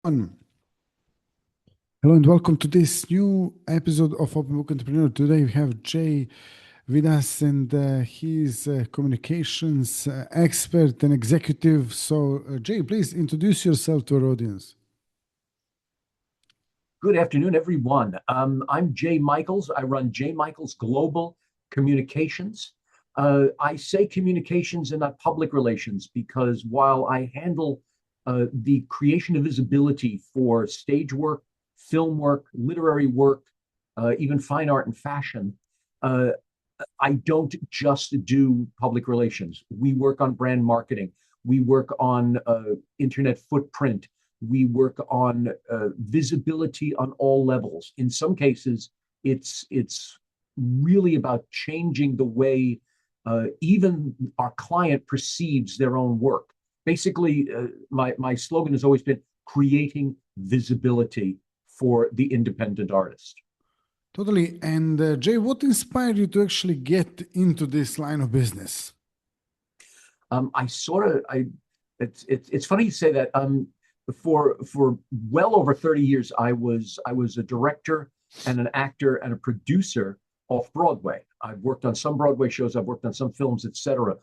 On. Hello and welcome to this new episode of Open Book Entrepreneur. Today we have Jay with us, and he's a communications expert and executive. So, Jay, please introduce yourself to our audience. Good afternoon, everyone. I'm Jay Michaels. I run Jay Michaels Global Communications. I say communications and not public relations because while I handle the creation of visibility for stage work, film work, literary work, even fine art and fashion, uh, I don't just do public relations. We work on brand marketing. We work on internet footprint. We work on visibility on all levels. In some cases, it's really about changing the way even our client perceives their own work. Basically, my slogan has always been creating visibility for the independent artist. Totally. And Jay, what inspired you to actually get into this line of business? I sort of I it's funny you say that. For well over 30 years, I was a director and an actor and a producer off Broadway. I've worked on some Broadway shows, I've worked on some films, etc.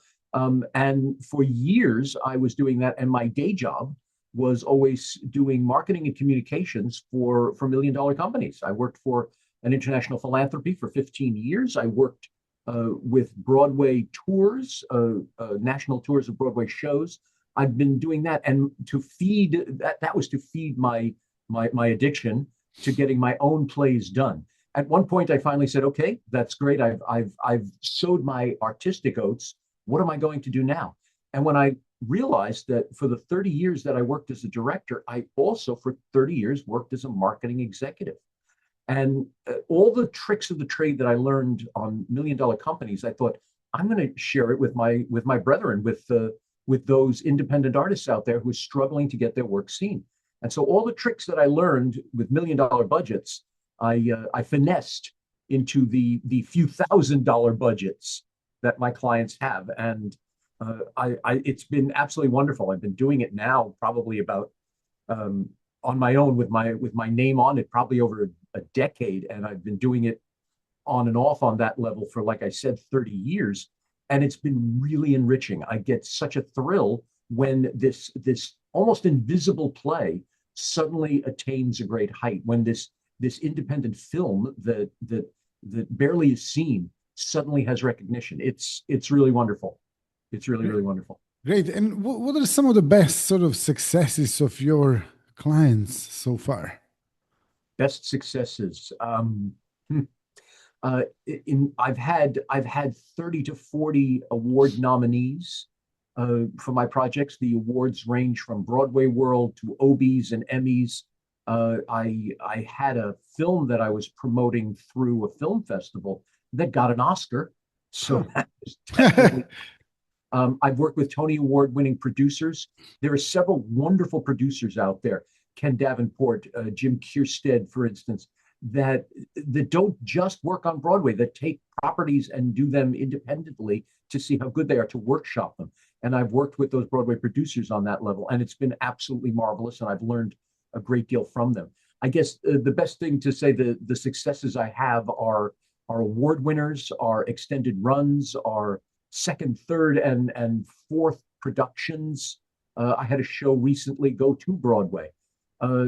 And for years, I was doing that, and my day job was always doing marketing and communications for million-dollar companies. I worked for an international philanthropy for 15 years. I worked with Broadway tours, national tours of Broadway shows. I've been doing that, and to feed that was to feed my addiction to getting my own plays done. At one point, I finally said, "Okay, that's great. I've sowed my artistic oats. What am I going to do now?" And when I realized that for the 30 years that I worked as a director, I also for 30 years worked as a marketing executive. And all the tricks of the trade that I learned on million-dollar companies, I thought I'm going to share it with my brethren, with those independent artists out there who are struggling to get their work seen. And so all the tricks that I learned with million-dollar budgets, I finessed into the few $1,000 budgets that my clients have, and it's been absolutely wonderful. I've been doing it now probably about um, on my own with my name on it probably over a decade, and I've been doing it on and off on that level for, like I said, 30 years, and it's been really enriching. I get such a thrill when this almost invisible play suddenly attains a great height. When this independent film that barely is seen suddenly has recognition. It's really wonderful. It's really really wonderful. Great. And what are some of the best sort of successes of your clients so far? Best successes. Hmm. I've had 30 to 40 award nominees for my projects. The awards range from Broadway World to Obies and Emmys. I had a film that I was promoting through a film festival that got an Oscar, so that was definitely. I've worked with Tony Award winning producers. There are several wonderful producers out there. Ken Davenport, Jim Kierstead, for instance, that don't just work on Broadway, that take properties and do them independently to see how good they are, to workshop them. And I've worked with those Broadway producers on that level, and it's been absolutely marvelous. And I've learned a great deal from them. I guess the best thing to say, the successes I have are award winners, are extended runs, are second, third, and fourth productions. I had a show recently go to Broadway. Uh,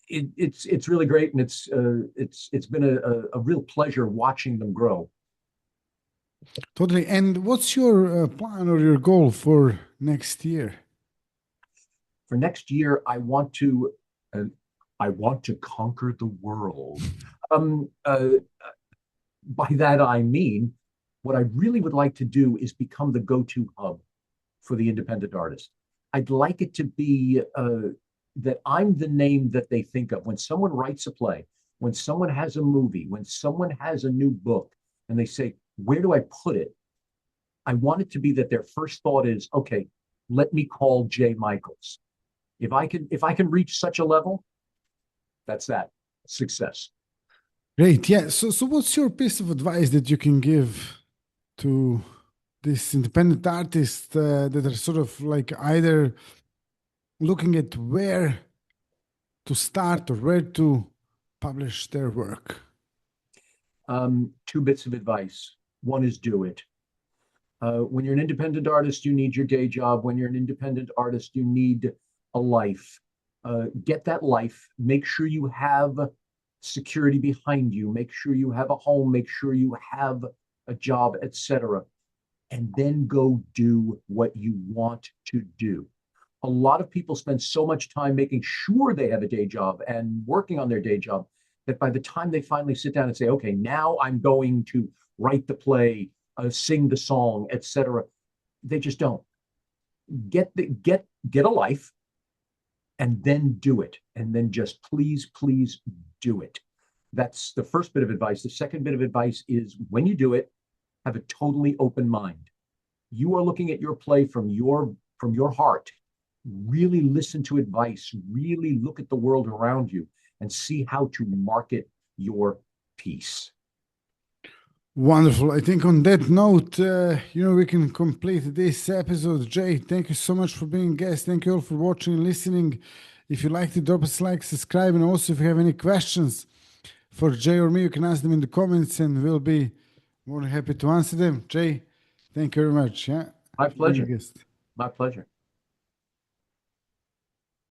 it's really great, and it's been a real pleasure watching them grow. Totally. And what's your plan or your goal for next year? For next year, I want to conquer the world. Um, uh, by that I mean, what I really would like to do is become the go-to hub for the independent artist. I'd like it to be that I'm the name that they think of when someone writes a play, when someone has a movie, when someone has a new book, and they say, "Where do I put it?" I want it to be that their first thought is, "Okay, let me call Jay Michaels." If I can reach such a level, that's that success. Great. Yeah. So what's your piece of advice that you can give to these independent artists that are sort of like either looking at where to start or where to publish their work? Two bits of advice. One is do it. When you're an independent artist, you need your day job. When you're an independent artist, you need a life. Get that life. Make sure you have security behind you. Make sure you have a home. Make sure you have a job, etc. And then go do what you want to do. A lot of people spend so much time making sure they have a day job and working on their day job that by the time they finally sit down and say, okay, now I'm going to write the play, sing the song, etc., they just don't. Get a life and then do it. And then just please do it. That's the first bit of advice. The second bit of advice is when you do it, have a totally open mind. You are looking at your play from your heart. Really listen to advice, really look at the world around you and see how to market your piece. Wonderful. I think on that note, we can complete this episode. Jay, thank you so much for being a guest. Thank you all for watching and listening. If you liked it, drop us a like, subscribe, and also if you have any questions for Jay or me, you can ask them in the comments and we'll be more than happy to answer them. Jay, thank you very much. Yeah. My pleasure. Guest. My pleasure.